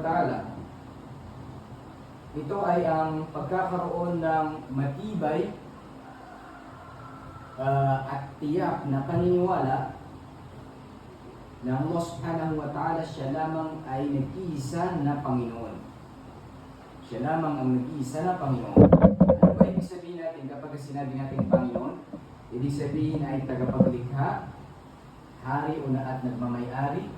Ta'ala. Ito ay ang pagkakaroon ng matibay at tiyak na paniniwala na Allah Subhanahu wa Ta'ala siya lamang ay nag-iisa na Panginoon. Siya lamang ang nag-iisa na Panginoon. Ano ba ibig sabihin natin kapag sinabi natin Panginoon? Ibig sabihin ay tagapaglikha, hari o at nagmamayari.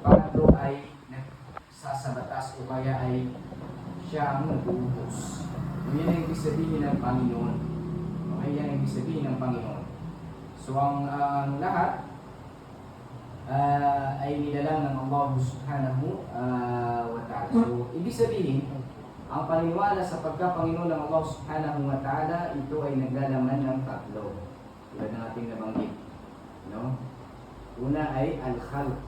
Pangatlo ay nagsasabatas o kaya ay siya ang nag-uutos. Yan ang ibig sabihin ng Panginoon. Okay, yan ang ibig sabihin ng Panginoon. So ang lahat ay nilalang ng Allah Subhanahu wa Ta'ala. So ibig sabihin, ang paniniwala sa pagka-Panginoon ng Allah Subhanahu wa Ta'ala, ito ay naglalaman ng tatlo. Tulad ng ating nabanggit. No? Una ay al-khalq.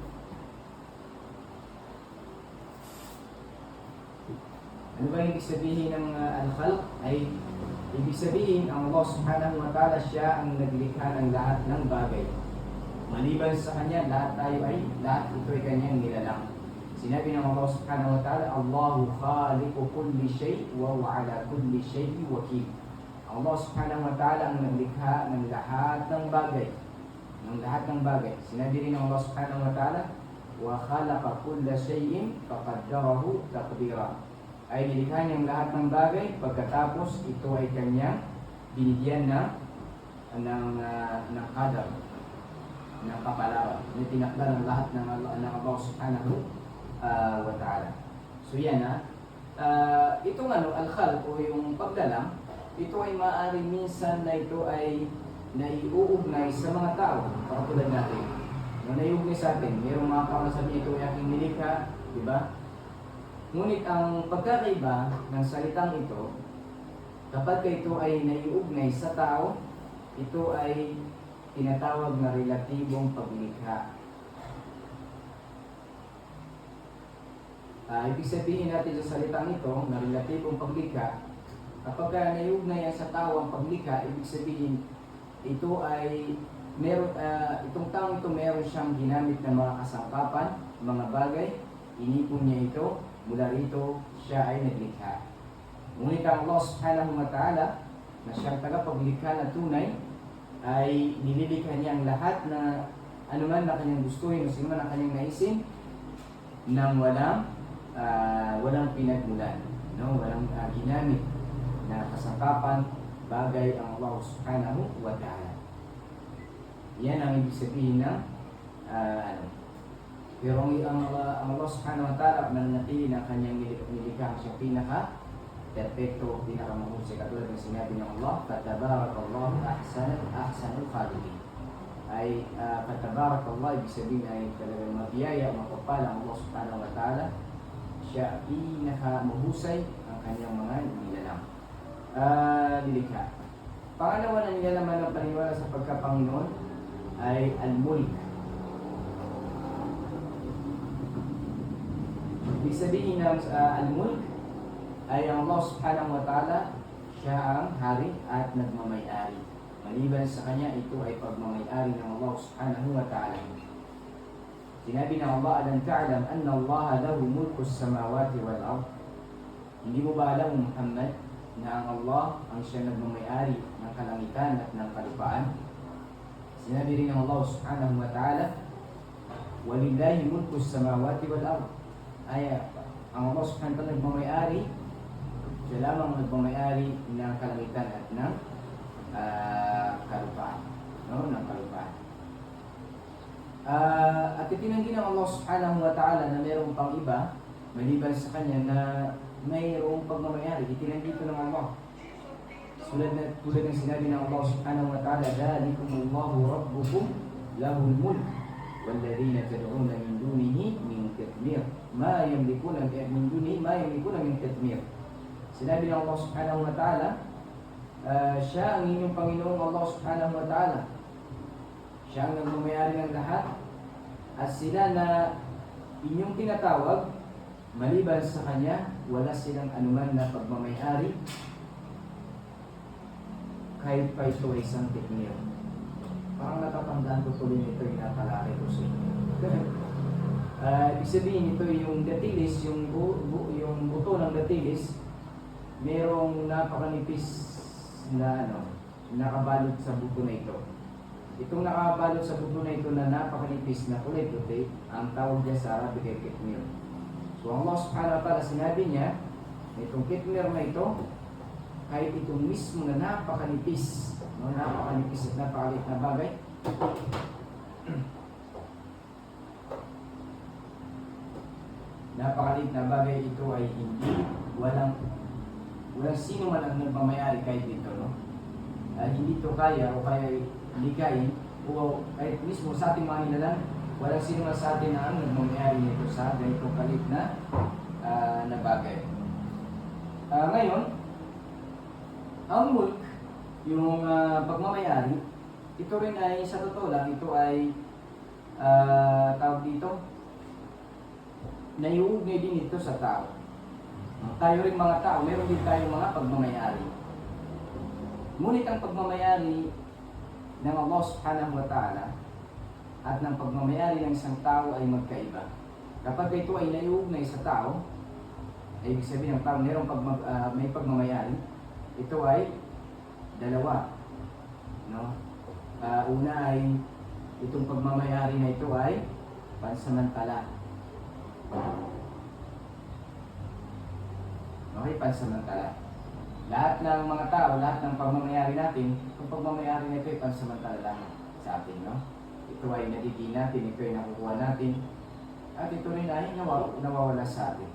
Ano ba ibig sabihin ng al-khalq? Ay ibig sabihin ang Allah Subhanahu wa Ta'ala siya ang naglikha ng lahat ng bagay. Maliban sa kanya, lahat ito ay kanyang nilalang. Sinabi ng Allah Subhanahu wa Ta'ala, Allahu khaliqu kulli shay' wa huwa ala kulli shay'in wakil. Allah Subhanahu wa Ta'ala ang naglikha ng lahat ng bagay. Ng lahat ng bagay. Sinabi rin ng Allah Subhanahu wa Ta'ala, wa khalaqa kulla shay'in faqaddarahu taqdira. Ay nilikha niyang lahat ng bagay, pagkatapos ito ay kanyang binigyan ng qadar, ng kapalaran. Tinakda ng lahat ng Allah Subhanahu wa Ta'ala. So yan itong al-khalq o yung paglalang, ito ay maaaring minsan na ito ay naiuugnay sa mga tao, katulad natin. Naiuugnay sa atin, mayroong mga tao na sabi ito ay aking nilikha, di ba? Ngunit ang pagkakaiba ng salitang ito, kapag ito ay naiugnay sa tao, ito ay tinatawag na relatibong paglikha. Ibig sabihin natin sa salitang ito na relatibong paglikha, kapag naiugnay sa tao ang paglikha, ibig sabihin ito ay itong taong ito meron siyang ginamit na mga kasangkapan, mga bagay, inipon niya ito, mula rito siya ay naglikha. Ngunit ang Allah Subhanahu wa Ta'ala na siyang tagapaglikha na tunay ay nililikha niya ang lahat na anuman na kanyang gustuhin o sinuman na kanyang naisin nang walang pinagmulan, no? Walang ginamit na kasangkapan, bagay ang Allah Subhanahu wa Ta'ala. Yan ang ibig sabihin ng Pero ang Allah Subhanahu wa Ta'ala mananatili ng kanyang nilikha siyang pinaka-perfecto, pinaka-mahusay. Katulad ng sinabi ng Allah, Fatabarakallahu ahsanul khaliqin. Ay Fatabarakallah, ibig sabihin ay talagang mabiyaya, mapapala ang Allah Subhanahu wa Ta'ala. Siya pinaka-mahusay ang kanyang mga nilalang. Nilikha. Pangalawa na nilalaman ng paniwala sa pagka-Panginoon ay al-mulk. Ibig sabihin ng al-mulk ay ang Allah Subhanahu wa Ta'ala, siya ang hari at nagmamayari. Maliban sa kanya, ito ay pagmamayari ng Allah Subhanahu wa Ta'ala. Sinabi ng Allah, alam ta'alam anna Allah lahu mulku as-samawati wal-ard. Hindi mo ba alam, Muhammad, na ang Allah ang siya nagmamayari ng kalangitan at ng kalupaan? Sinabi rin ng Allah Subhanahu wa Ta'ala, walillahi mulku as-samawati wal-ard. Ay ang Allah Subhanahu wa Ta'ala nagmamayari, siya lamang nagmamayari ng kalangitan at ng kalupaan, no? Ng kalupaan. At itinanggi ng Allah Subhanahu wa Ta'ala na mayroong pang iba maliban sa kanya na mayroong pagmamayari. Itinanggi ito ng Allah. Tulad ng sinabi ng Allah Subhanahu wa Ta'ala, Dalikumullahu Rabbukum lahul mulk والذين تدعون من دونه من كثير ما يملكون من دونه ما يملكون من كثير. Sinabi ng Allah Subhanahu wa Ta'ala, siya ang inyong Panginoong Allah Subhanahu wa Ta'ala. Siya ang nagmamayari ng lahat at sila na inyong tinatawag, maliban sa Kanya, wala silang anuman na pagmamayari kahit pa ito ay isang teknir. Parang natatandaan ko tuloy nito yung napalaki ko sa inyo. Ibig sabihin ito yung datilis, yung buto ng datilis, merong napakanipis na nakabalot sa buto na ito. Itong nakabalot sa buto na ito na napakanipis na kulay puti, ang tawag niya sa Arabic ay kitmir. So Allah subhanahu wa ta'ala sinabi niya, itong kitmir na ito, kahit itong mismo na napakanipis, napakanipis at napakaliit na bagay, napakaliit na bagay ito ay walang sino man ang nagmamayari kahit dito, hindi ito kaya o kaya ligayin o kahit mismo sa ating mga nilalang, walang sino man sa atin na ang nagmamayari nito sa ganitong kalit na bagay. Ngayon, ang mulk, yung pagmamayari, ito rin ay sa totoo lang, ito ay tawag dito, naiuugnay din ito sa tao. Tayo rin mga tao, meron din tayong mga pagmamayari. Ngunit ang pagmamayari ng Allah subhanahu wa ta'ala at ng pagmamayari ng isang tao ay magkaiba. Kapag ito ay naiuugnay sa tao, ay ibig sabihin ng tao may pagmamayari, ito ay dalawa. Una ay itong pagmamayari na ito ay pansamantala. Okay, pansamantala. Lahat ng mga tao, lahat ng pagmamayari natin, itong pagmamayari na ito ay pansamantala lang sa atin, Ito ay nagiging natin, ito ay nakukuha natin, at ito rin ay nawawala sa atin.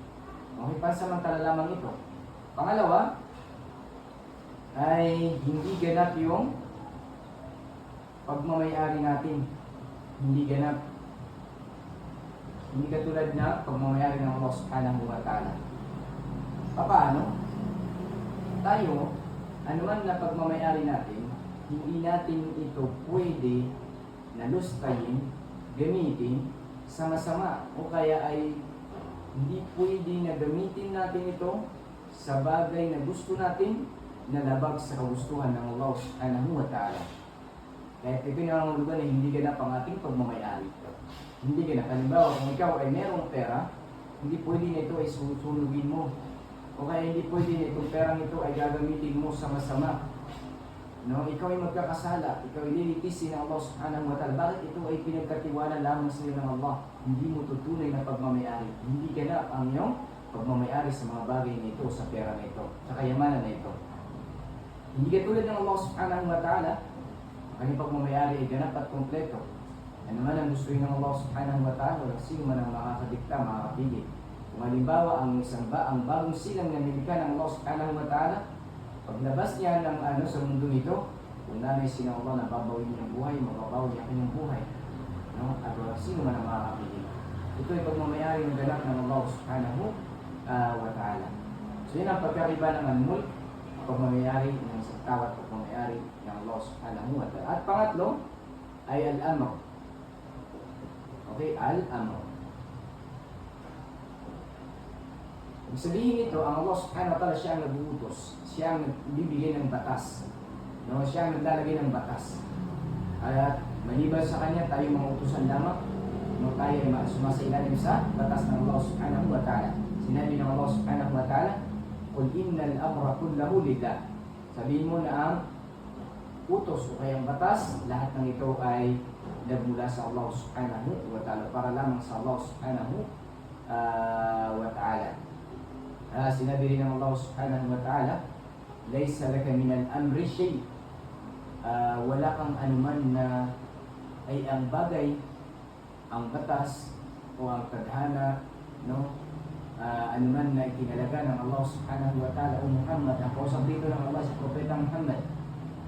Okay, pansamantala lamang ito. Pangalawa, ay hindi ganap yung pagmamayari natin. Hindi ganap. Hindi katulad na pagmamayari ng Allah subhanahu wa ta'ala. Paano? Tayo, anuman na pagmamayari natin, hindi natin ito pwede na lustayin, gamitin sa masama. O kaya ay hindi pwede na gamitin natin ito sa bagay na gusto natin na labag sa kagustuhan ng Allah subhanahu wa ta'ala. Kaya ito yung mga lugar na hindi ganap ang ating pagmamayari. Hindi ganap. Halimbawa, kung ikaw ay merong pera, hindi pwede na ito ay susunugin mo. O kaya hindi pwede na itong perang ito ay gagamitin mo sa masama. Ikaw ay magkakasala, ikaw ay lilitisin ng Allah subhanahu wa ta'ala. Bakit ito ay pinagkatiwala lamang sa iyo ng Allah? Hindi mo tutunay na pagmamayari. Hindi ganap ang iyong pagmamayari sa mga bagay na ito, sa pera na ito, sa kayamanan na ito. Hindi katulad ng Allah subhanahu wa ta'ala, ang pagmamayari ay ganap at kompleto. Ano man ang gusto ng Allah subhanahu wa ta'ala, walang sino man ang makakadikta, makakapigil. Kung halimbawa, ang bagong silang na nilikha ng Allah subhanahu wa ta'ala, paglabas niya ng sa mundo nito, kung nanay sinang Allah na babawin niya ang buhay, mababawi niya kanyang buhay. At walang sino man ang makakapigil. Ito ay pagmamayari ng ganap ng Allah subhanahu wa ta'ala. So yun ang pagkariba ng mulk, pagmamayari ng isang tao at pagmamayari ng Allah subhanahu wa ta'ala. At pangatlo ay al-amr. Okay, al-amr. Ibig sabihin nito, ang Allah subhanahu wa ta'ala siya ang nag-uutos, siya ang nagbibigay ng batas, siya ang naglalagay ng batas. At maliban sa kanya, tayo mga utusan lamang, tayo ay sumasailalim sa batas ng Allah subhanahu wa ta'ala. Sinabi ng Allah subhanahu wa ta'ala, Qul innal amra kullahu lillah. Sabihin mo na ang utos o kayang batas, lahat ng ito ay nagmula sa Allah subhanahu wa ta'ala, para lamang sa Allah subhanahu wa ta'ala. Sinabi rin ng Allah subhanahu wa ta'ala, laysa laka minal amri shay. Wala kang anuman na ay ang bagay, ang batas o ang tadhana, anuman na itinalaga ng Allah subhanahu wa ta'ala o Muhammad, ang kausap dito ng Allah sa Propeta Muhammad,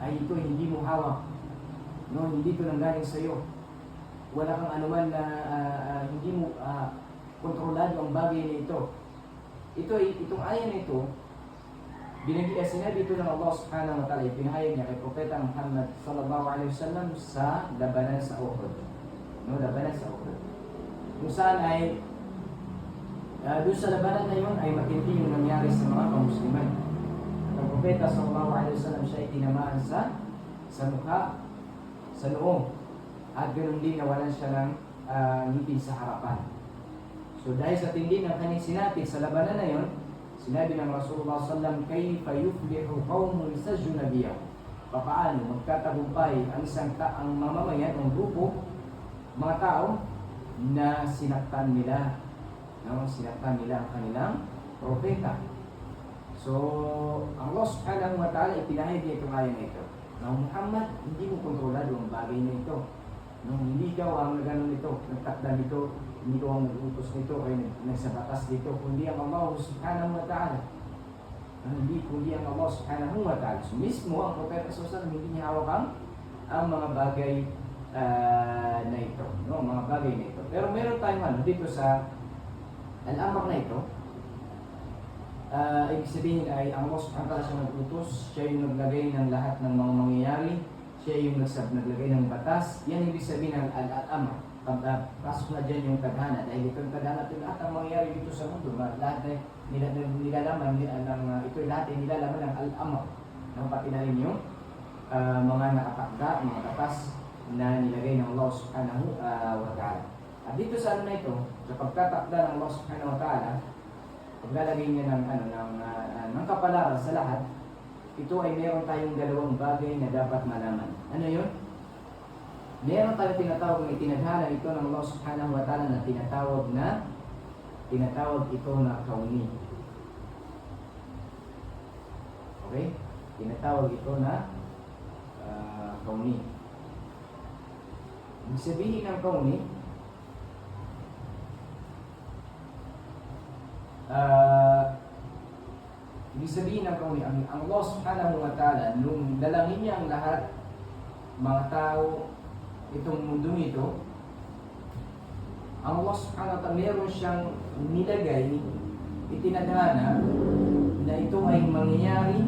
ay ito hindi mo hawak, hindi ito nanggaling sa iyo. Wala kang anuman na hindi mo kontrolado ang bagay na ito. Itong ayan na ito, sinabi ito ng Allah subhanahu wa ta'ala, ipinahayag niya kay Propeta Muhammad sallallahu alaihi wasallam sa labanan sa Uhud. Labanan sa Uhud. Kung saan ay doon sa labanan na yun ay matindi yung nangyari sa mga kamusliman. At ang Propeta sallallahu alaihi wasallam siya ay tinamaan sa mukha, sa noo, at ganoon din nawalan siya ng ngipin sa harapan. So dahil sa tindi ng kanyang sinapit sa labanan na yon, sinabi ng Rasulullah sallam, kayfa yuflihu qawmun sajju nabiyahu. Paano magtatagumpay ang ang mamamayan, ang grupo, mga tao na sinaktan nila ang kanilang propeta. So, ang Allah subhanahu wa ta'ala ipinahid niya itong ayan na ito. Na Muhammad, hindi mo kontrolado ang bagay na ito. Nung hindi ikaw ang nagano nito, nagtakda nito, hindi ikaw ang nag-utos nito, ay nagsabatas dito, kundi ang Allah subhanahu wa ta'ala. Kundi ang Allah subhanahu wa ta'ala. So, mismo ang propeta Susan, hindi niya hawak ang mga bagay na ito. No? Mga bagay na ito. Pero meron tayong dito sa al-amr na ito, ibig sabihin ay ang Allah subhanahu wa ta'ala siya nag-utos, siya yung naglagay ng lahat ng mga mangyayari, siya yung naglagay ng batas. Yan ibig sabihin ng al-amr. Pasok na dyan yung tadhana, dahil ito yung tadhana, ito lahat ang mangyayari dito sa mundo, lahat na nilalaman ito lahat ay nilalaman ng al-amr, ng pati na rin yung mga nakatakda, mga batas na nilagay ng Allah subhanahu wa ta'ala. At dito sa na ito, sa pagtatakda ng Allah subhanahu wa ta'ala, paglalagay niya ng kapalaran sa lahat, ito ay meron tayong dalawang bagay na dapat malaman. Ano yun? Meron tayong tinatawag na itinadhana ito ng Allah subhanahu wa ta'ala na tinatawag ito na kauni. Okay? Tinatawag ito na kauni. Ibig sabihin ng kauni, ibig sabihin ng kauni, ang Allah subhanahu wa ta'ala, nung dalangin niya ang lahat, mga tao, itong mundo nito, ang Allah subhanahu wa ta'ala meron siyang nilagay, itinadhana na ito ay mangyayari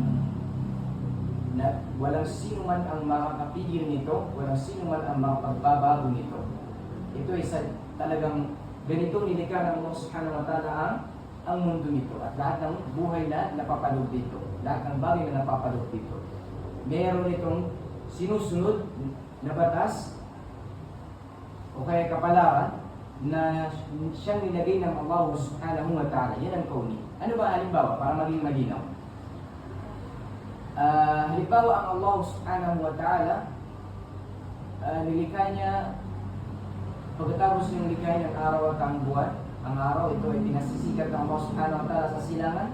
na walang sino man ang makakapigil nito, walang sino man ang makapagbabago nito. Ito ay talagang ganito nilikha ng Allah subhanahu wa ta'ala ang mundo nito at lahat ng buhay na napapaloob dito, lahat ng bagay na napapaloob dito. Meron itong sinusunod na batas o kaya kapalaran na siyang nilagay ng Allah subhanahu wa ta'ala. Yan ang kauni. Ano ba halimbawa para maging malinaw? Halimbawa ang Allah subhanahu wa ta'ala, nilikha niya, pagkatapos niyang likha ng araw at ang buwan, ang araw ito ay pinasisikat ng Allah subhanahu wa ta'ala sa silangan,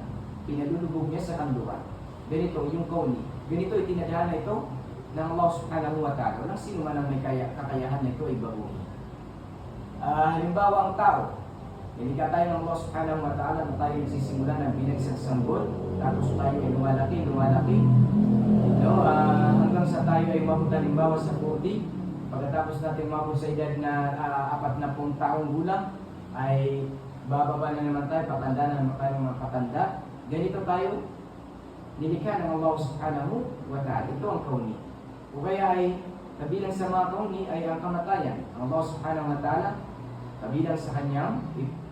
pinalulubog niya sa kanluran. Ganito yung kauni. Ganito itinadhana ito ng Allah subhanahu wa ta'ala. Walang sino man ang may kakayahan na ito ay baguhin. Halimbawa ang tao, nilikha tayo ng Allah subhanahu wa ta'ala na tayo nagsisimula ng binagsasanggol, tapos tayo ay lumalaki, no, hanggang sa tayo ay umabot halimbawa sa 40, pagkatapos natin umabot sa edad na 40 taong gulang, ay bababa na naman tayo, patanda na naman tayo mga patanda. Ganito tayo nilikha ng Allah subhanahu wa ta'ala. Ito ang kauni. O kaya ay kabilang sa mga kauni ay ang kamatayan. Ang Allah subhanahu wa ta'ala kabilang sa kanyang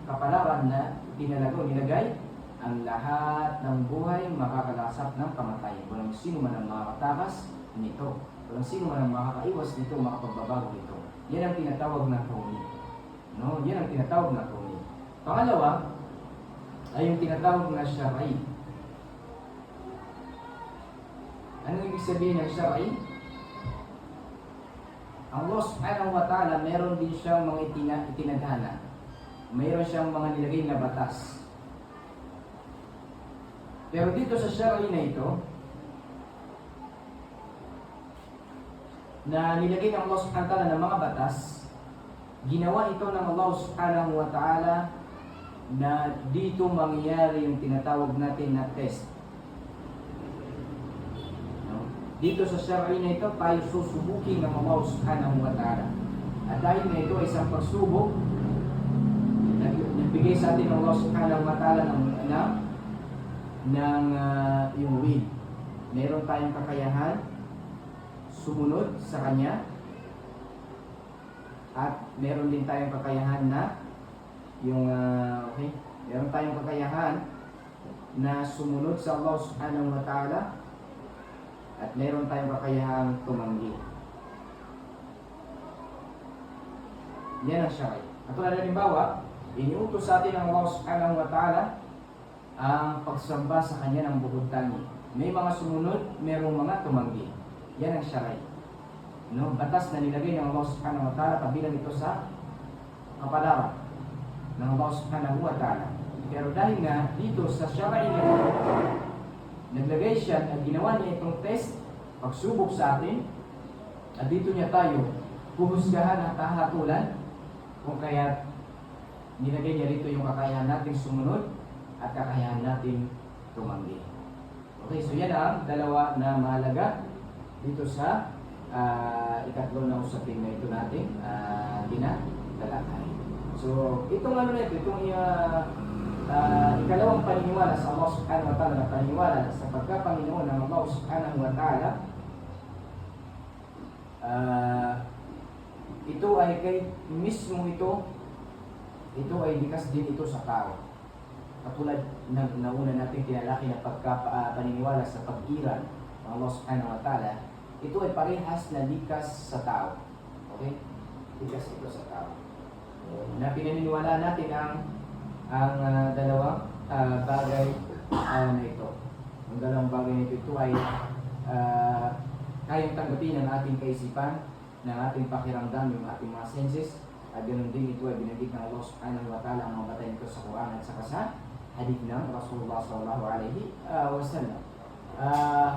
kapalaran na nilagay ang lahat ng buhay makakalasap ng kamatayan. Walang sino man ang makakatakas nito. Walang sino man ang makakaiwas nito, makapagbabago nito. Yan ang tinatawag na kauni. No? Yan ang tinatawag na kauni. Pangalawa ay yung tinatawag na syar'i. Ano ibig sabihin ng syar'i? Ang Allah subhanahu wa ta'ala meron din siyang mga itinadhana. Mayroon siyang mga nilagay na batas. Pero dito sa syar'i na ito, na nilagay ng Allah subhanahu wa ta'ala ng mga batas, ginawa ito ng Allah subhanahu wa ta'ala na dito mangyayari yung tinatawag natin na test. Dito sa syar'i na ito, tayo susubukin ng Allah subhanahu wa ta'ala. At dahil na ito ay isang pagsubok, nagbigay sa atin ng Allah subhanahu wa ta'ala ng yung will. Meron tayong kakayahan sumunod sa Kanya, at meron din tayong kakayahan na meron tayong kakayahan na sumunod sa Allah subhanahu wa ta'ala, at meron tayong kakayahan tumanggi. Yan ang syar'i. At tulad halimbawa, Iniutos sa atin ng Allah subhanahu wa ta'ala ang pagsamba sa Kanya ng bukod tangi. May mga sumunod, mayroong mga tumanggi. Yan ang syari. No? Batas na nilagay ng Allah subhanahu wa ta'ala, kabilang ito sa kapalaran ng Allah subhanahu wa ta'ala. Pero dahil nga dito sa syari niya, naglagay siya at ginawa niya itong test, pagsubok sa atin, at dito niya tayo huhusgahan at hahatulan kung kaya nilagay niya rito yung kakayahan natin sumunod at kakayahan natin tumanggi. Okay, so yan ang dalawa na mahalaga dito sa ikatlo na usapin na ito natin tinatalakay. So, itong ano na ito, itong ikalawang paniniwala sa Allah subhanahu wa ta'ala na paniniwala sa pagkapanginoon ng Allah subhanahu wa ta'ala, ito ay kay mismo ito ay likas din ito sa tao. Katulad ng nauna natin tinalaki na pagkapaniniwala sa pag-iral ng Allah subhanahu wa ta'ala, ito ay parehas na likas sa tao. Okay? Likas ito sa tao. Na pinaniniwala natin ang dalawang bagay na ito. Ang dalawang bagay na ito ay kayang tanggapin ng ating kaisipan, ng ating pakiramdam, yung ating mga senses. At ganoon din ito ay binanggit ng Allah subhanahu wa ta'ala ang mga batay nito sa Quran at saka sa hadith ng Rasulullah sallallahu alaihi wasallam.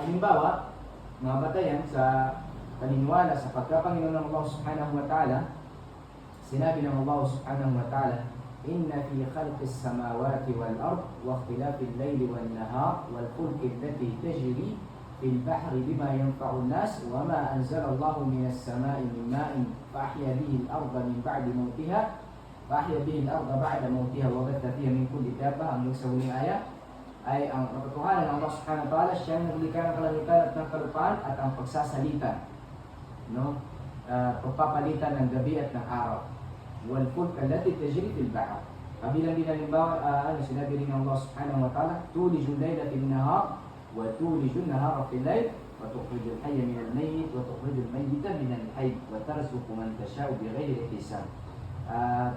Halimbawa, mga batayan sa paniniwala sa pagkapanginoon ng Allah subhanahu wa ta'ala, sinabi ng Allah subhanahu wa ta'ala, Inna fi khalqis samawati wal ard wa ikhtilafil layli wan nahar wal fulki allati tajri fil bahri bima yanfa'u an-nas wa ma anzala Allahu minas sama'i min ma'in fahya bihi al-ardha min ba'di mawtiha fahya bihi al-ardha ba'da mawtiha wa batha fiha min kulli dabbah. Ang sa huling ayat ay ang katotohanan ng Allah subhanahu wa ta'ala, siyang naglikha ng kalangitan at ng kalupaan at ang pagsasalita, no? Pagpapalitan ng gabi at ng araw. Wal fulk allati tajri fil bahr. Kabilang din halimbawa, sinabi rin ng Allah subhanahu wa ta'ala, tulijul layla fil nahar wa tulijul nahara fil layl wa tukhrijul hayya minal mayyit wa tukhrijul mayyita minal hayy wa tarzuqu man tasha'u bighairi hisab.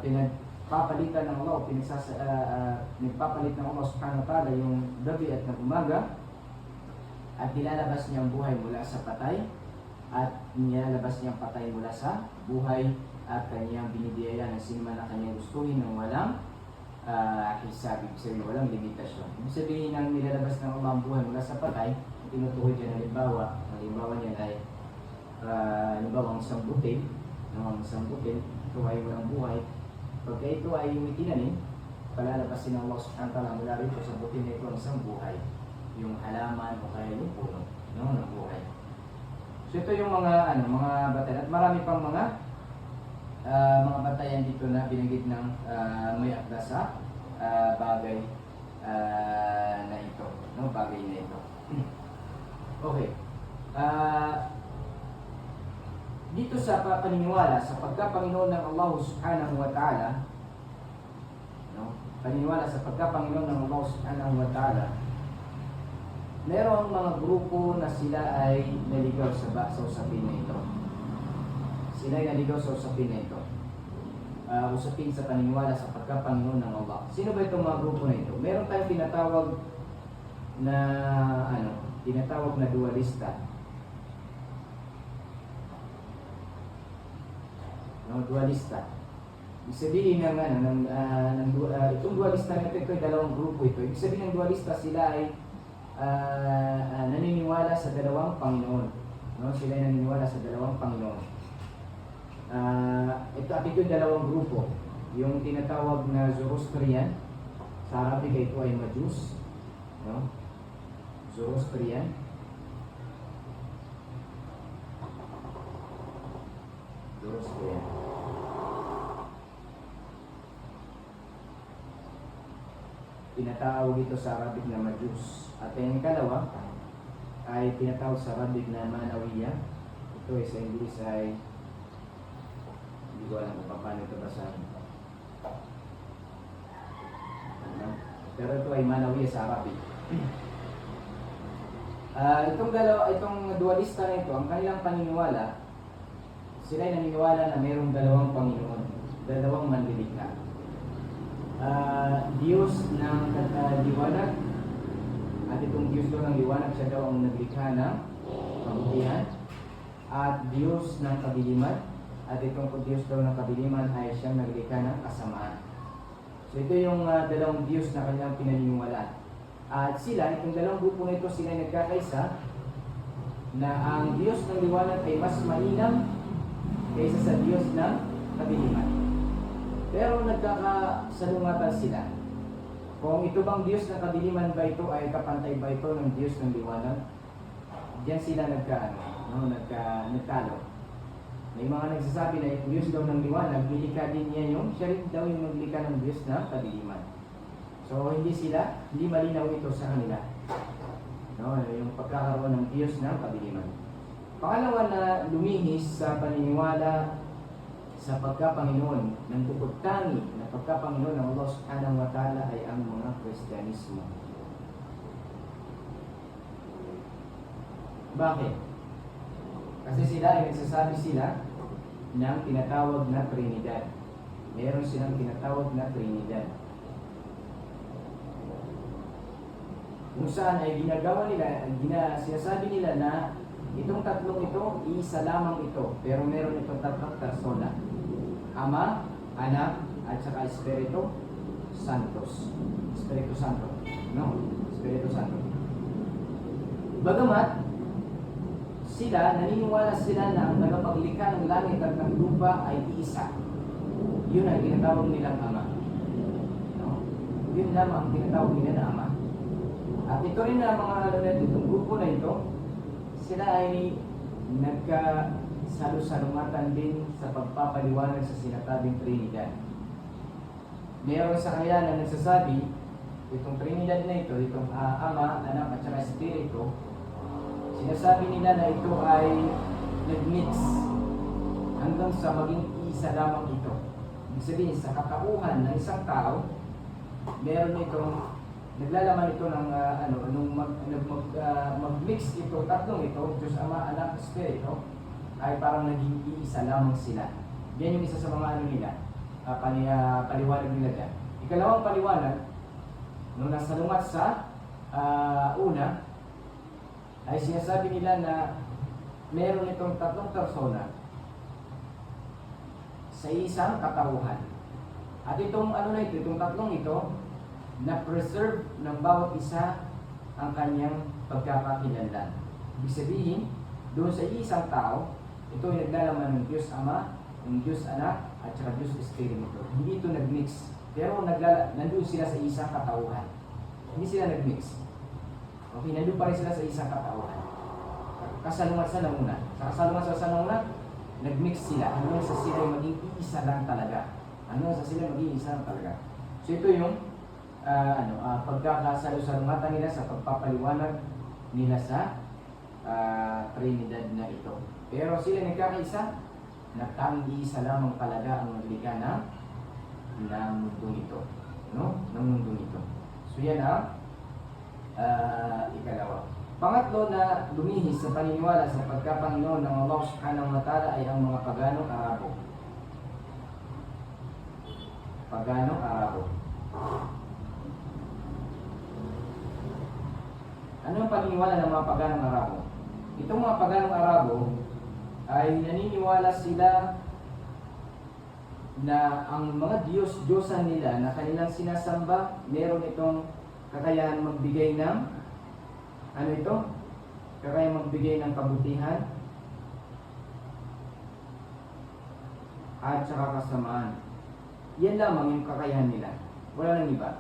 Pinagpapalitan ng Allah, nagpapalit ng Allah subhanahu wa ta'ala yung gabi at ng umaga, at nilalabas niya ang buhay mula sa patay at nilalabas niya ang patay mula sa buhay, at kanyang binibiyaya ng sinima na kanyang gustuhin ng walang hisab, ibig sabihin walang limitasyon. Ibig sabihin ng nilalabas ng Allah ang buhay mula sa patay, tinutukoy dyan halimbawa niya ay halimbawa ang isang butil, ang isang butil, ito ay walang buhay. Pagka ito ay itinanim, palalabasin ng Allah subhanahu wa ta'ala mula rito sa butil na ito ang isang buhay, yung halaman o kaya yung puno ng buhay. So ito yung mga batayan, at marami pang mga batayan dito na binanggit ng may akda sa bagay na ito, no? Bagay na ito. Okay. Dito sa paniniwala sa pagkapanginoon ng Allah subhanahu wa ta'ala, no? Paniniwala sa pagkapanginoon ng Allah subhanahu wa ta'ala, merong mga grupo na sila ay naligaw sa usapin na ito. Sila ay naligaw sa usapin na ito. Usapin sa paniniwala sa pagkapanginoon ng Allah. Sino ba itong mga grupo na ito? Meron tayong tinatawag na dualista. No, dualista. Ibig sabihin itong dualista na ito ay dalawang grupo ito. Ibig sabihin ng dualista, sila ay naniniwala sa dalawang Panginoon. No? Sila ay naniniwala sa dalawang Panginoon. Ito yung dalawang grupo. Yung tinatawag na Zoroastrian, sa Arabic ito ay Majus. No? Zoroastrian. Tinatawag ito sa Arabic na Majus. At yung ikalawa ay tinatawag sa Arabic na Manawiya. Ito ay sa English ay hindi ko alam kung paano ito basahin. Pero ito ay Manawiya sa Arabic. Itong dualista na ito, ang kanilang paniniwala, sila ay naniniwala na mayroong dalawang Panginoon, dalawang manlilikha. Diyos ng liwanag. At itong Diyos daw ng liwanag, siya daw ang naglikha ng kabutihan. At Diyos ng kadiliman. At itong Diyos daw ng kadiliman ay siyang naglikha ng kasamaan. So ito yung dalawang Diyos na kanyang pinaniniwalaan. At sila, itong dalawang grupo na ito, sila ay nagkakaisa na ang Diyos ng liwanag ay mas mainam kaysa sa Diyos ng kadiliman. Pero nagkakasalungatan sila. Kung ito bang Diyos ng kadiliman ba ito ay kapantay ba ito ng Diyos ng liwanag? Diyan sila nagtalo. May mga nagsasabi na yung Diyos daw ng liwanag, nilikha din niya yung, siya rin daw yung naglikha ng Diyos ng kadiliman. So hindi malinaw ito sa kanila. Yung pagkakaroon ng Diyos ng kadiliman. Pangalawa na lumihis sa paniniwala sa pagkapanginoon ng bukod tangi na pagkapanginoon ng Allah Subhanahu wa Ta'ala ay ang mga Kristyanismo. Bakit? Kasi sila ay nagsasabi sila ng tinatawag na Trinidad. Meron silang tinatawag na Trinidad. Kung saan ay ginagawa nila, sinasabi nila na itong tatlong ito, isa lamang ito. Pero meron itong tatlong persona. Ama, Anak, at saka Espiritu Santos. Espiritu Santo. Espiritu Santo. Bagamat, naniniwala sila na ang nagapaglikha ng langit at ng lupa ay iisa. Yun ang tinatawag nilang Ama. Yun lamang ang tinatawag nila na Ama. At ito rin na mga itong grupo na ito, sila ay nagkasalusalungatan din sa pagpapaliwanag sa sinasabing Trinidad. Meron sa kaya na nagsasabi, itong Trinidad na ito, itong Ama, Anak at saka Espiritu, sinasabi nila na ito ay nag-mix hanggang sa maging isa lamang ito. Ibig sabihin, sa katauhan ng isang tao, meron itong naglalaman ito ng mag-mix ito, tatlong ito, Diyos Ama, Anak, Espiritu, ay parang naging isa lamang sila. Yan yung isa sa mga paliwanag nila dyan. Ikalawang paliwanag, nung nasalungat sa una, ay sinasabi nila na meron itong tatlong persona sa isang katauhan. At itong itong tatlong ito, na-preserve ng bawat isa ang kanyang pagkakakilanlan. Ibig sabihin, doon sa isang tao, ito ay naglalaman ng Diyos Ama, ng Diyos Anak, at saka Diyos Espiritu. Hindi ito nag-mix. Pero nandun sila sa isang katauhan. Hindi sila nag-mix. Okay, nandun pa rin sila sa isang katauhan. Kasalungat sa nauna. Sa kasalungat sa nauna, nag-mix sila. Hanggang sa sila maging isa lang talaga. So ito yung pagkakasalusalungatan nila sa pagpapaliwanag nila sa Trinidad na ito. Pero sila nagkakaisa, nagtang-iisa lamang talaga ang naglikha ng mundong ito. Ng mundong ito. So yan ang ikalawa. Pangatlo na lumihis sa paniniwala sa pagkapanginoon ng Allah Subhanahu wa Ta'ala ay ang mga paganong Arabo. Paganong Arabo. Ano ang paniniwala ng mga paganong Arabo? Itong mga paganong Arabo ay naniniwala sila na ang mga Diyos-Diyosan nila na kanilang sinasamba, meron itong kakayahan magbigay ng kakayahan magbigay ng kabutihan at saka kasamaan. Yan lamang yung kakayahan nila. Wala nang iba.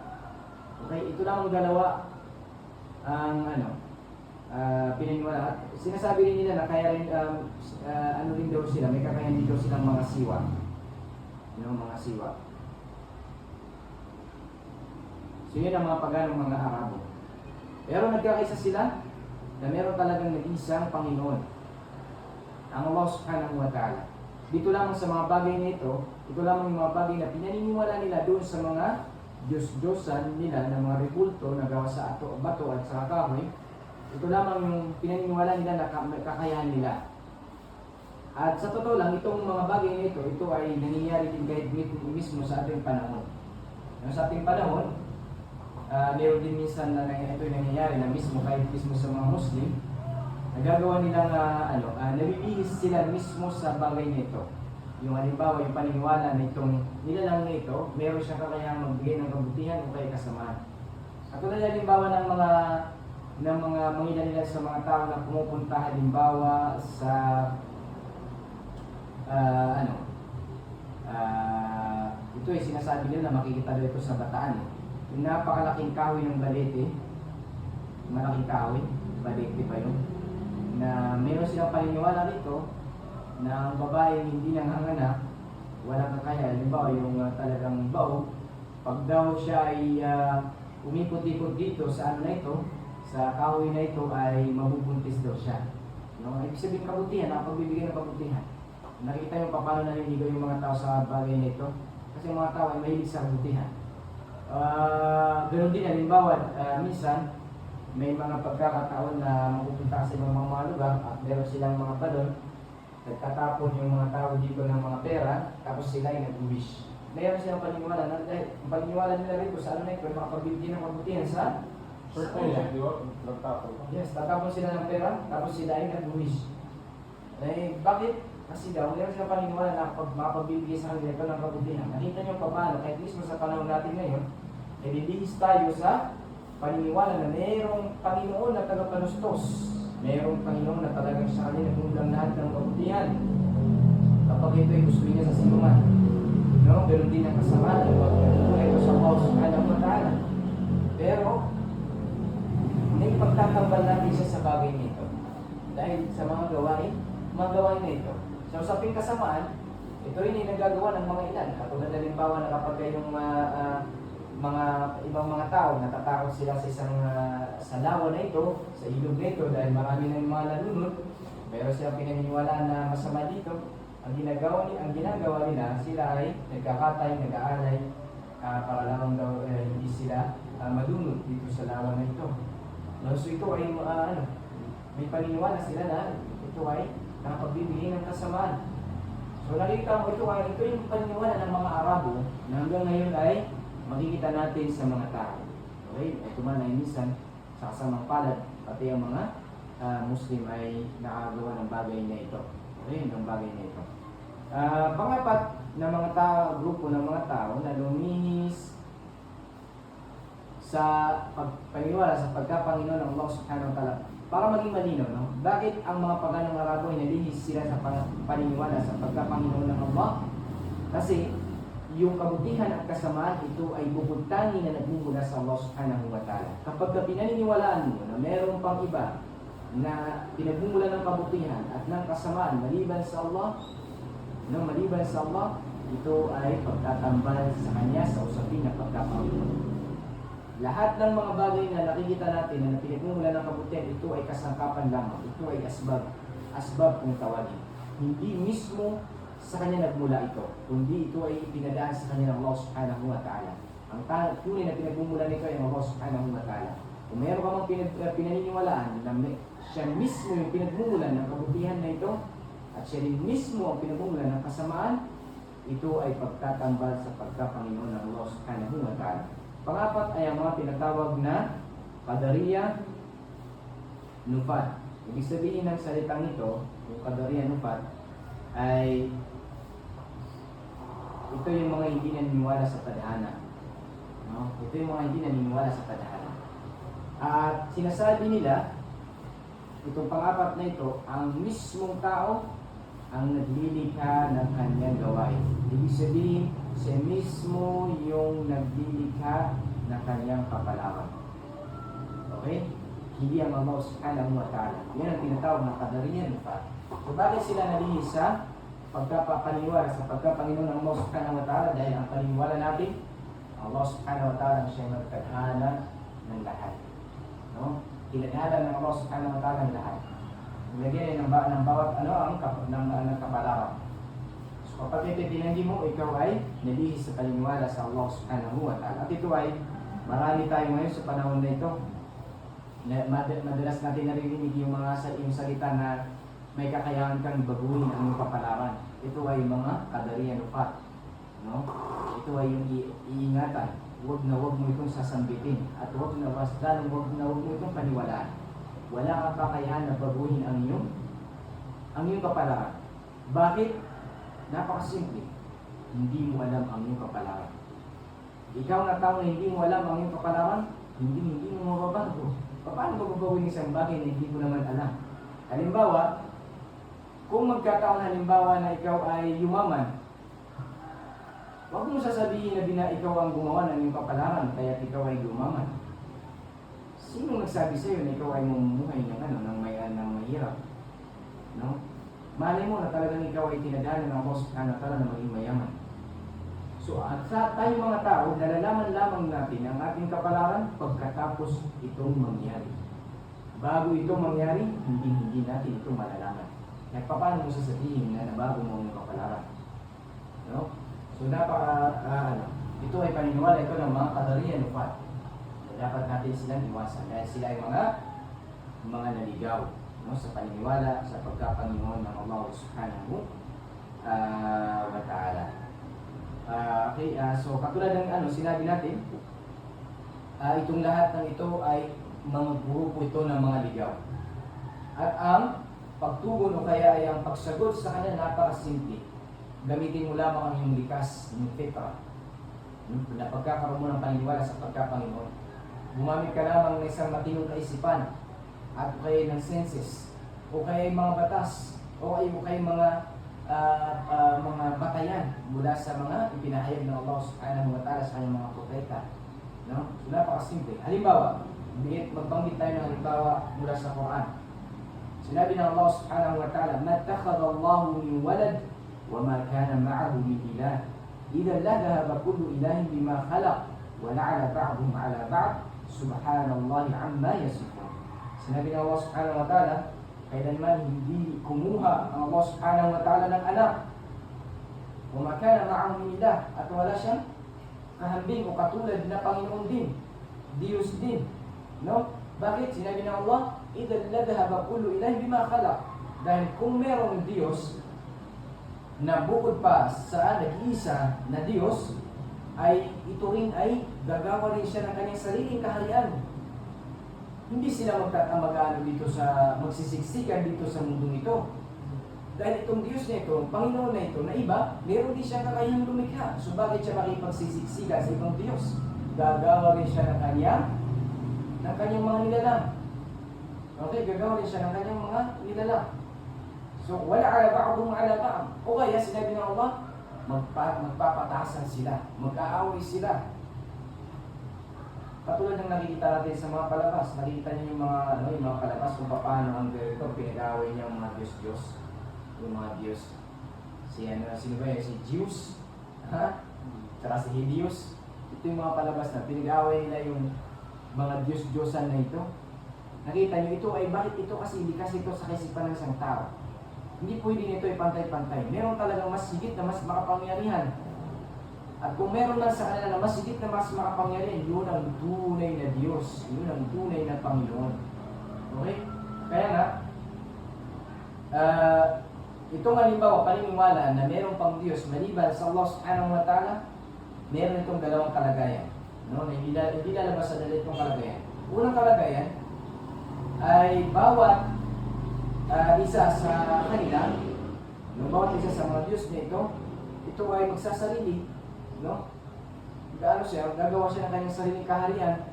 Okay, ito lang ang dalawa ang pinaniwala. Sinasabi rin nila na kaya rin rin daw sila, may kakayahan din daw silang mga siwa. Mga siwa. So yun ang mga paganong mga Arabo. Pero nagkakaisa sila na meron talagang nag-isang Panginoon, ang Allah Subhanahu wa Ta'ala. Dito lamang sa mga bagay na ito lamang yung mga bagay na pinaniniwala nila doon sa mga Diyos-Diyosan nila ng mga repulto na gawa sa bato at sa kahoy. Ito lamang yung pinaniniwala nila na kakayahan nila. At sa totoo lang, itong mga bagay na ito ay nangyayari din kahit mismo sa ating panahon. Sa ating panahon, meron din minsan na ito yung nangyayari na mismo kahit mismo sa mga Muslim, nagagawa nilang nabibihis sila mismo sa bagay nito. Yung halimbawa, yung paniniwala na itong nilalang na ito, meron siyang kakayahang magbigay ng kabutihan o kaya kasamaan. At tulad halimbawa ng mga mangilan sa mga tao na pumupunta halimbawa sa ito ay sinasabi nila na makikita daw ito sa Bataan. Yung napakalaking kahoy ng Balete, malaking kahoy, Balete pa yun, na meron silang paniniwala rito na ang babae hindi nanganganak, walang kakaya. Halimbawa yung talagang bao, pag daw siya ay umikot-ikot dito sa ano na ito, sa kahoy na ito ay mabubuntis daw siya. No? Ibig sabihin kabutihan, nakapagbibigay ng kabutihan. Nakita nyo pa paano naninigaw yung mga tao sa bagay na ito? Kasi yung mga tao ay mahilig sa kabutihan. Ganoon din, halimbawa, minsan may mga pagkakataon na mapupunta sa ibang mga lugar at meron silang mga balon, nagtatapon yung mga tao dito ng mga pera, tapos sila ay nag-wish. Meron silang paniniwala na dahil ang paniniwala nila rito sa ano na ito, makapagbibigay ng kabutihan sa yes, tatapon sila ng pera, tapos sila ay nag-wish. Eh, bakit? Kasi daw, meron silang paniniwala na makapagbibigay sa kanila ito ng kabutihan. Nakita nyo pa paano, kahit mismo sa panahon natin ngayon, nililihis tayo sa paniniwala na mayroong Panginoon na tagapanustos. Mayroong Panginoon na talagang sa kanila nagmulang lahat ng kabutihan. Kapag ito ay gusto niya sa sinuman. No? Pero din ang kasamaan. Ito sa Allah subhanahu wa ta'ala. Pero, hindi pagtatambal natin siya sa bagay nito. Dahil sa mga gawain na ito. Sa usaping kasamaan, ito rin ay nagagawa ng mga ilan. Katulad na halimbawa na kapag yung mga ibang mga tao natatakot sila sa isang sa lawa na ito, sa ilog na ito dahil marami ng mga nalunod, meron silang pinaniniwalaan na masama dito. Ang ginagawa nila, sila ay nagkakatay, nag-aalay para lamang daw hindi sila madunod dito sa lawa na ito. So ito ay may paniniwala sila na ito ay nakapagbibigay ng kasamaan. So nakikita mo ito yung paniniwala ng mga Arabo na hanggang ngayon ay makikita natin sa mga tao. Okay? Ito man ay minsan sa kasamang palad, pati ang mga Muslim ay nakagawa ng bagay na ito. Okay? Yung bagay na ito. Pangapat na mga tao, grupo ng mga tao na lumihis sa pagpaniwala sa pagkapanginoon ng Allah subhanahu wa ta'ala. Para maging malinaw, no? Bakit ang mga paganong Arabo ay nalihis sila sa paniniwala sa pagkapanginoon ng Allah? Kasi yung kabutihan at kasamaan, ito ay bukod tangi na nagmumula sa Allah subhanahu wa ta'ala. Kapag pinaniniwalaan mo na mayroong pang iba na pinagmumula ng kabutihan at ng kasamaan maliban sa Allah, ito ay pagtatambal sa Kanya sa usapin ng pagkapanginoon. Lahat ng mga bagay na nakikita natin na pinagmumula ng kabutihan, ito ay kasangkapan lamang. Ito ay asbab kung tawagin. Hindi mismo sa Kanya nagmula ito, kundi ito ay pinadaan sa Kanya ng Allah subhanahu wa ta'ala. Ang tunay na pinagmumula nito ay ang Allah subhanahu wa ta'ala. Kung meron ka mang pinaniniwalaan na siya mismo yung pinagmumula ng kabutihan na ito, at siya rin mismo ang pinagmumula ng kasamaan, ito ay pagtatambal sa pagkapanginoon ng Allah subhanahu wa ta'ala. Pangapat ay ang mga tinatawag na Qadariya Nufat. Ibig sabihin ng salitang ito, yung Qadariya Nufat, ay ito yung mga hindi naniniwala sa tadhana. No? Ito yung mga hindi naniniwala sa tadhana. At sinasabi nila, itong pangapat na ito, ang mismong tao ang naglilikha ng kanyang gawain. Ibig sabihin, siya mismo yung naglilikha ng kanyang kapalaran. Okay? Hindi ang Allah subhanahu wa ta'ala. Yan ang tinatawag na Qadariya Nufat. So bakit sila nalihis sa pagkapaniwala sa pagkapanginoon ng Allah subhanahu wa ta'ala? Dahil ang paniniwala natin, Allah subhanahu wa ta'ala ang siyang nagtadhana ng lahat. No? Tinadhana ng Allah subhanahu wa ta'ala ng lahat. Nilagyan ng bawat ang kapalaran. So kapag ito tinanggi mo, ikaw ay nalihis sa paniniwala sa Allah subhanahu wa ta'ala. At ito ay marami tayo ngayon sa panahon na ito. Madalas natin naririnig yung salita na may kakayahan kang baguhin ang iyong kapalaran. Ito ay mga Qadariya Nufat. No? Ito ay yung iingatan. huwag mo itong sasambitin at huwag na huwag mo itong paniwalaan. Wala kang kakayahan na baguhin ang iyong kapalaran. Bakit? Napakasimple. Hindi mo alam ang iyong kapalaran. Ikaw na tao na hindi mo alam ang iyong kapalaran, hindi mo mababago. Paano magbabago isang bagay na hindi mo naman alam? Halimbawa, kung magkataon halimbawa na ikaw ay yumaman, huwag mo sasabihin na ikaw ang gumawa ng iyong kapalaran kaya ikaw ay yumaman. Sino nagsabi sa iyo na ikaw ay mamumuhay ng mahirap? No? Malay mo na talagang ikaw ay tinadhana ng Allah subhanahu wa ta'ala na maging mayaman. So, at sa tayong mga tao, nalalaman lamang natin ang ating kapalaran pagkatapos itong mangyari. Bago itong mangyari, hindi natin ito malalaman. Kaya paano mo sasabihin na nabago mo ang kapalaran? No? So, ito ay paniniwala ito ng mga kadarian ufat. Dapat natin silang iwasan dahil sila ay mga naligaw, no? Sa paniniwala, sa pagkapanginoon ng Allah subhanahu wa ta'ala. So katulad ng sinabi natin, itong lahat ng ito ay mga grupo ito ng mga ligaw. At ang pagtugon o kaya ay ang pagsagot sa kanya napakasimple. Gamitin mo lamang ang iyong likas, yung fitra, na pagkakaroon mo ng paniniwala sa pagkapanginoon. Gumamit ka lamang ng isang matinong kaisipan at o kaya ng senses o kaya mga batas o kaya mga batayan mula sa mga ipinahayag ng Allah subhanahu wa ta'ala sa kanyang mga propeta. No? So, napakasimple. Halimbawa, magbanggit tayo ng halimbawa mula sa Quran. Sinabi ng Allah subhanahu wa ta'ala, مَتَّخَذَ اللَّهُ مِنْ وَلَدٍ وَمَا كَانَ مَعَهُ مِنْ إِلَهٍ إِذًا لَذَهَبَ كُلُّ إِلَهٍ بِمَا خَلَقَ وَلَعَلَ بَعْضُهُمْ عَلَى بَعْضٍ سُبْحَانَ اللَّهِ عَمَّا يَصِفُونَ. Sinabi ng Allah subhanahu wa ta'ala, kailanman hindi kumuha ang Allah subhanahu wa ta'ala ng anak. وَمَا كَانَ مَعَهُ مِنْ إِلَهٍ at wala siyang kahambing o katulad na Panginoon din, Diyos din. No? Bakit? Sinabi ng Allah, إِذًا لَذَهَبَ كُلُّ إِلَهٍ بِمَا خَلَقَ. Dahil kung merong Diyos na bukod pa sa nag-iisa na Diyos, ay ito rin ay gagawa rin siya ng kanyang sariling kaharian. Hindi sila magsisiksikan dito sa mundong ito. Dahil itong Diyos na ito, Panginoon na ito, na iba, meron din siyang kakayahang lumikha. So bakit siya makipagsisiksikan sa ibang Diyos? Gagawa rin siya ng kanyang mga nilalang. Okay, gagawa rin siya ng kanyang mga nilalang. So, wala ala ba'dhum ala ba'd. O kaya, sinabi ng Allah, magpapatasan sila, mag-aaway sila. Katulad ng nakikita natin sa mga palabas, nakikita niyo yung mga palabas kung paano ang director pinag-aaway niya ang mga Diyos. Yung mga Diyos. Sino ba yun? Si Zeus? Tsaka si Helios. Ito yung mga palabas na pinag-aaway nila yung mga Diyos-Diyosan na ito. Nakita niyo ito ay bakit ito kasi hindi kasi ito sa kaisipan ng isang tao. Hindi pwede nito ay pantay-pantay. Meron talagang mas higit na mas makapangyarihan. At kung meron lang sa kanila na mas higit na mas makapangyarihan, yun ang tunay na Diyos. Yun ang tunay na Panginoon. Okay? Kaya nga, itong halimbawa, paniniwala na meron pang Diyos maliban sa Allah subhanahu wa ta'ala, meron itong dalawang kalagayan. No? Hindi lalabas sa dalawang kalagayan. Unang kalagayan ay bawat isa sa kanila, bawat isa sa mga Diyos na ito ay magsasarili, no? Gagawa siya ng kanyang sariling kaharian.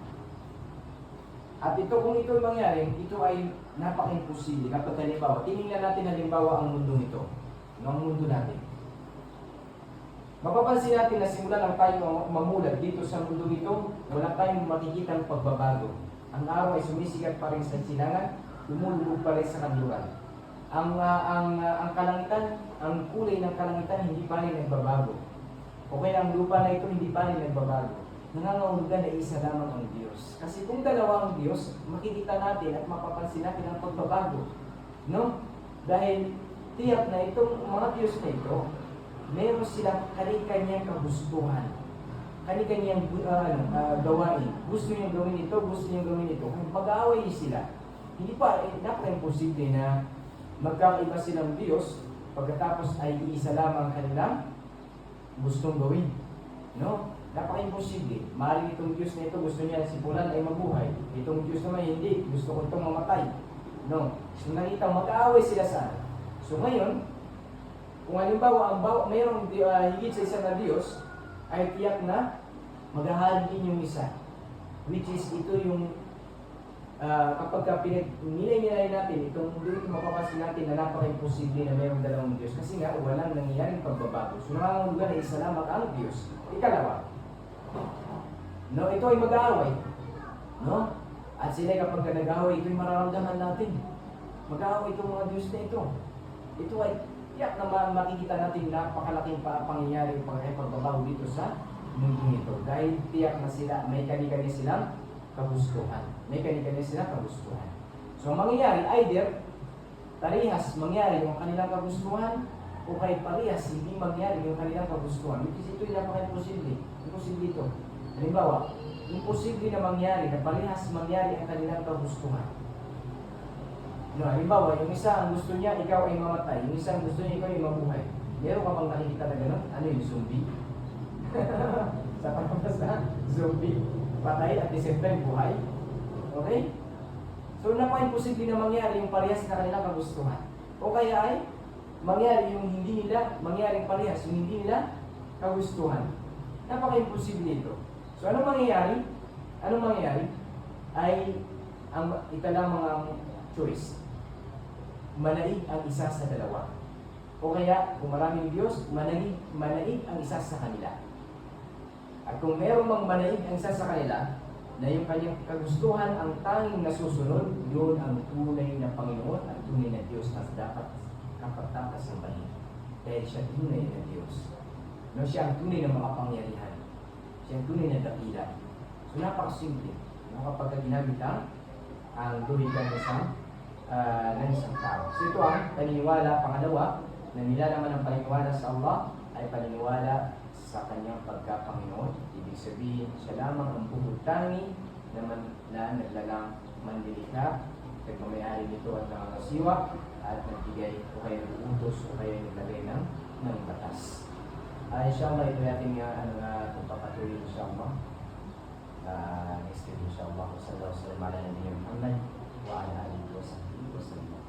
At kung ito ay mangyari, ito ay napaka-imposible. Kapag halimbawa, tinignan natin halimbawa ang mundo ito, ang mundo natin. Mapapansin natin na simula lang tayo mamulat dito sa mundo ito, wala tayong makikita ng pagbabago. Ang araw ay sumisikat pa rin sa silangan, lumulubog pa rin sa kanluran. Ang kalangitan, ang kulay ng kalangitan hindi pa rin nagbabago. O kaya ang lupa na ito hindi pa rin nagbabago. Nangangahulugan na isa lamang ang Diyos. Kasi kung dalawa ang Diyos, makikita natin at mapapansin natin ang pagbabago. No? Dahil tiyak na itong mga Diyos na ito, meron silang kani-kanyang kagustuhan. Kani-kanyang gawain. Gusto niyang gawin ito, gusto niyang gawin ito. Kung mag-aaway sila, hindi pa, napaka-imposible na magkakaiba silang Diyos, pagkatapos ay isa lamang kanilang gustong gawin. No? Napaka-imposible. Maaaring itong Diyos na ito, gusto niya si Fulan ay mabuhay. Itong Diyos naman, hindi. Gusto ko itong mamatay. No. So nakita, mag-aaway sila sa ano. So ngayon, kung halimbawa, mayroong higit sa isang na Diyos, ay tiyak na maghahari din yung isa. Which is, ito yung kapag pinag-nilay natin, itong doon mapapansin natin na napaka-imposible na mayroong dalawang Diyos. Kasi nga, walang nangyayaring pagbabago. So nangangulugan na isa lamang ang Diyos. Ikalawa, no, ito ay mag-aaway. No? At sila kapag nag-aaway, ito ay mararamdaman natin. Mag-aaway itong mga Diyos na ito. Ito ay tiyak na makikita natin napakalaking pangyayari pagbabago dito sa mundo nito. Dahil tiyak na sila, may kani-kani silang kagustuhan. May kani-kani silang kagustuhan. So, mangyayari, either parehas mangyari yung kanilang kagustuhan o kahit parehas hindi mangyari yung kanilang kagustuhan. Which is ito yung napaka-imposible. Imposible ito. Halimbawa, imposible na mangyari na parehas mangyari ang kanilang kagustuhan. No, halimbawa, yung isa ang gusto niya, ikaw ay mamatay. Yung isa ang gusto niya, ikaw ay mabuhay. Meron ka bang nakikita na gano'n? Ano yung zombie? Sa pagpapasa, zombie. Patay at the same time buhay. Okay? So, napaka-imposible na mangyari yung parehas na kanilang kagustuhan. O kaya ay, mangyari yung hindi nila, mangyaring parehas, yung hindi nila kagustuhan. Napaka-imposible ito. So, anong mangyayari? Anong mangyayari? Ay, ito lang mga choice. Manaig ang isa sa dalawa. O kaya, kung maraming Diyos, manaig ang isa sa kanila. At kung meron mang manaig ang isa sa kanila, na yung kanyang kagustuhan ang tanging nasusunod, yun ang tunay na Panginoon at tunay na Diyos na dapat kapag-dapat sambahin. Dahil siya tunay na Diyos. No, siya ang tunay na makapangyarihan. Siya ang tunay na dakila. So napakasimple. No, kapag ginamit ang luhikan ng isang tao. So ito ang paniniwala. Pangalawa, na nilalaman ng paniniwala sa Allah ay paniniwala sa kanyang pagka-Panginoon. Ibig sabihin, siya lamang ang bubutangin na naglalang manlilikha, nagmamayari nito at nangangasiwa, at nagbigay o kaya nag-utos o kaya naglagay ng batas. Inshallah, ito natin kung papatuloy inshallah. Next time inshallah. Sallallahu alaihi wa sallam ala Muhammad wa ala alihi wa sahbihi wa sallam.